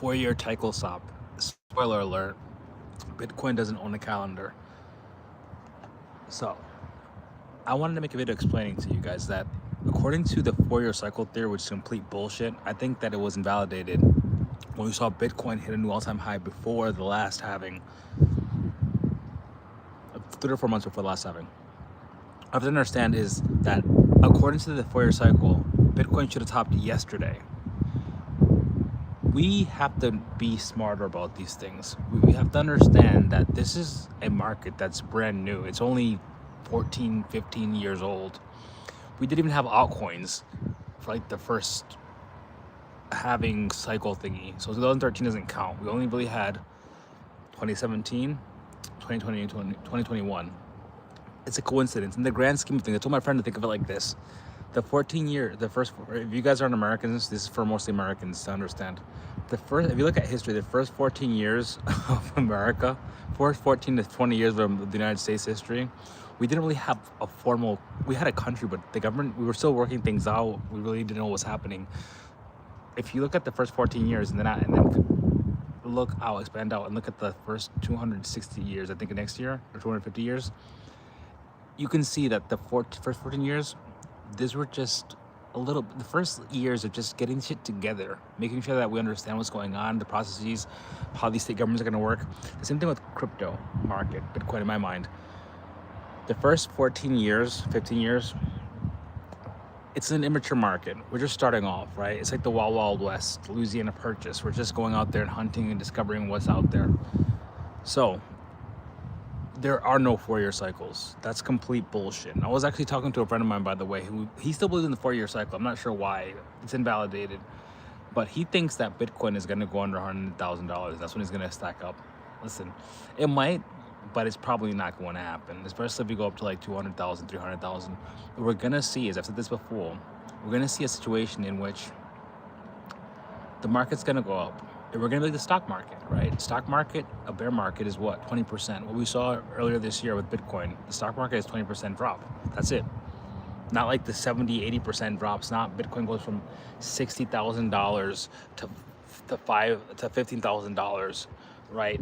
4-year cycle stop. Spoiler alert, Bitcoin doesn't own a calendar. So, I wanted to make a video explaining to you guys that according to the 4-year cycle theory, which is complete bullshit, I think that it was invalidated when we saw Bitcoin hit a new all-time high before the last halving, 3 or 4 months before the last halving. What I have to understand is that according to the 4-year cycle, Bitcoin should have topped yesterday. We have to be smarter about these things. We have to understand that this is a market that's brand new. It's only 14, 15 years old. We didn't even have altcoins for like the first halving cycle thingy. So 2013 doesn't count. We only really had 2017, 2020, 2021. It's a coincidence. In the grand scheme of things, I told my friend to think of it like this. If you guys aren't Americans, this is for mostly Americans to understand. If you look at history, the first 14 years of America, first 14 to 20 years of the United States history, we didn't really have we had a country, but the government, we were still working things out. We really didn't know what was happening. If you look at the first 14 years and then expand out and look at the first 260 years, I think next year, or 250 years, you can see that the first 14 years, the first years of just getting shit together, making sure that we understand what's going on, the processes, how these state governments are going to work. The same thing with crypto market, Bitcoin in my mind. The first 14 years, 15 years, it's an immature market. We're just starting off, right? It's like the Wild Wild West, Louisiana Purchase. We're just going out there and hunting and discovering what's out there. So there are no 4-year cycles. That's complete bullshit. And I was actually talking to a friend of mine, by the way, he still believes in the 4-year cycle. I'm not sure why. It's invalidated. But he thinks that Bitcoin is going to go under $100,000. That's when he's going to stack up. Listen, it might, but it's probably not going to happen, especially if you go up to like 200,000, 300,000. What we're going to see is, I've said this before, we're going to see a situation in which the market's going to go up. We're going to be like the stock market, right? Stock market, a bear market is what? 20%. What we saw earlier this year with Bitcoin, the stock market is 20% drop. That's it. Not like the 70, 80% drops. Not Bitcoin goes from $60,000 to $15,000, right?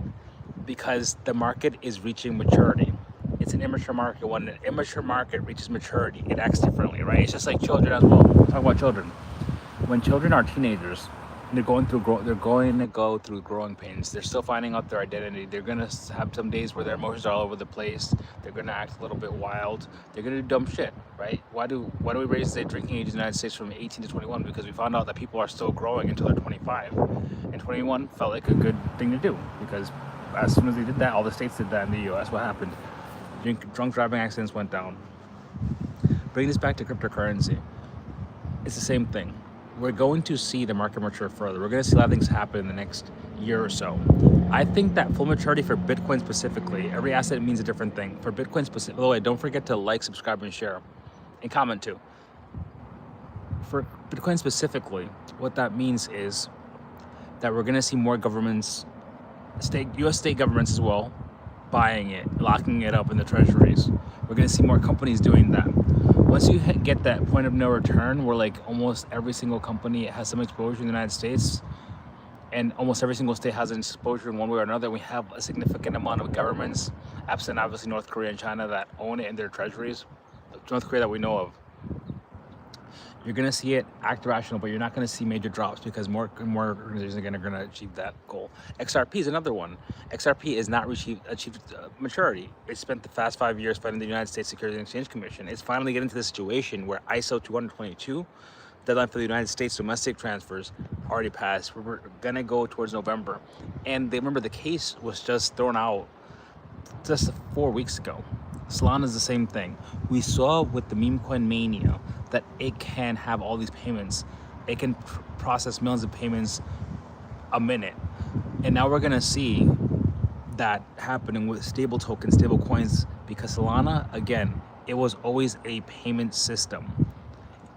Because the market is reaching maturity. It's an immature market. When an immature market reaches maturity, it acts differently, right? It's just like children as well. Talk about children. When children are teenagers, they're going to go through growing pains. They're still finding out their identity. They're gonna have some days where their emotions are all over the place. They're gonna act a little bit wild. They're gonna do dumb shit, right? Why do we raise the drinking age in the United States from 18 to 21? Because we found out that people are still growing until they're 25, and 21 felt like a good thing to do, because as soon as they did that, all the states did that in the U.S. What happened? Drunk driving accidents went down. Bringing this back to cryptocurrency, it's the same thing. We're going to see the market mature further. We're going to see a lot of things happen in the next year or so. I think that full maturity for Bitcoin specifically, every asset means a different thing. For Bitcoin specifically, by the way, don't forget to like, subscribe, and share, and comment too. For Bitcoin specifically, what that means is that we're going to see more governments, U.S. state governments as well, buying it, locking it up in the treasuries. We're going to see more companies doing that. Once you get that point of no return, where like almost every single company has some exposure in the United States, and almost every single state has an exposure in one way or another, we have a significant amount of governments, absent obviously North Korea and China, that own it in their treasuries. North Korea that we know of. You're going to see it act rational, but you're not going to see major drops because more organizations are going to achieve that goal. XRP is another one. XRP is not achieved maturity. It spent the past 5 years fighting the United States Securities and Exchange Commission. It's finally getting to the situation where ISO 222, deadline for the United States domestic transfers, already passed. We're going to go towards November. And remember, the case was just thrown out just 4 weeks ago. Solana is the same thing. We saw with the meme coin mania that it can have all these payments. It can process millions of payments a minute. And now we're gonna see that happening with stable tokens, stable coins, because Solana, again, it was always a payment system.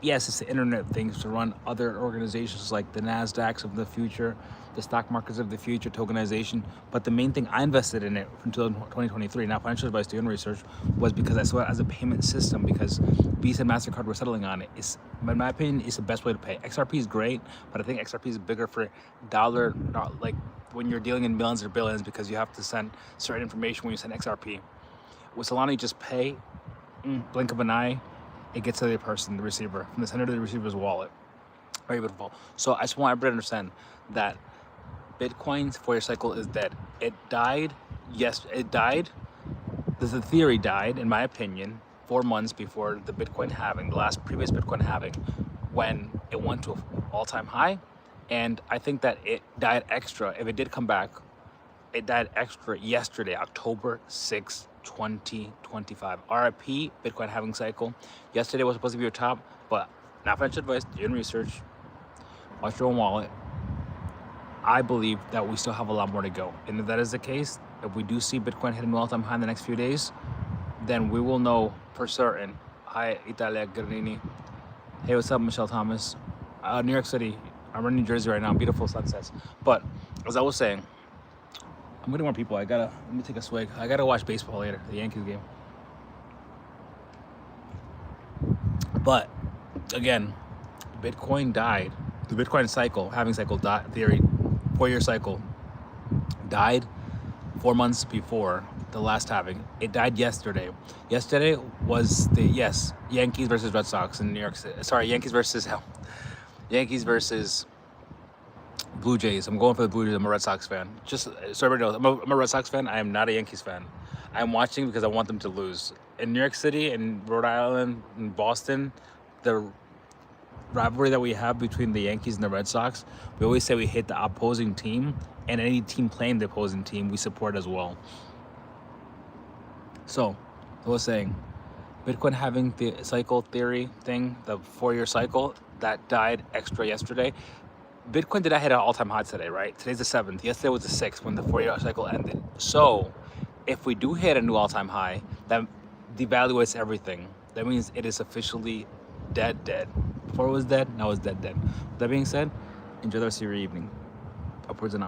yes, it's the internet of things to run other organizations like the NASDAQs of the future, the stock markets of the future, tokenization. But the main thing I invested in it until 2023, now financial advice doing research, was because I saw it as a payment system because Visa and MasterCard were settling on it. It's, in my opinion, it's the best way to pay. XRP is great, but I think XRP is bigger for dollar, not like when you're dealing in millions or billions because you have to send certain information when you send XRP. With Solana, you just pay, blink of an eye, it gets to the person, the receiver, from the sender to the receiver's wallet. Very beautiful. So I just want everybody to understand that Bitcoin's 4-year cycle is dead. It died. Yes, it died. The theory died, in my opinion, 4 months before the Bitcoin halving, the last previous Bitcoin halving, when it went to an all-time high. And I think that it died extra. If it did come back, it died extra yesterday, October 6th, 2025. RIP, Bitcoin halving cycle. Yesterday was supposed to be your top, but not financial advice, doing research, watch your own wallet. I believe that we still have a lot more to go. And if that is the case, if we do see Bitcoin hit an all-time high in the next few days, then we will know for certain. Hi, Italia Granini. Hey, what's up, Michelle Thomas? New York City. I'm in New Jersey right now. Beautiful sunsets. But as I was saying, I'm getting more people. Let me take a swig. I gotta watch baseball later, the Yankees game. But again, Bitcoin died. The Bitcoin cycle, halving cycle theory, 4-year cycle, died 4 months before the last halving. It died yesterday. Yesterday was Yankees versus Red Sox in New York City. Sorry, Yankees versus Blue Jays. I'm going for the Blue Jays. I'm a Red Sox fan. Just so everybody knows, I'm a Red Sox fan. I am not a Yankees fan. I'm watching because I want them to lose. In New York City, in Rhode Island, in Boston, the rivalry that we have between the Yankees and the Red Sox, we always say we hate the opposing team, and any team playing the opposing team, we support as well. So, I was saying, Bitcoin having the cycle theory thing, the 4-year cycle, that died extra yesterday. Bitcoin did not hit an all-time high today, right? Today's the 7th. Yesterday was the 6th when the 4-year cycle ended. So, if we do hit a new all-time high, that devaluates everything. That means it is officially dead. Before it was dead, now it's dead. That being said, enjoy the rest of your evening. Upwards and on.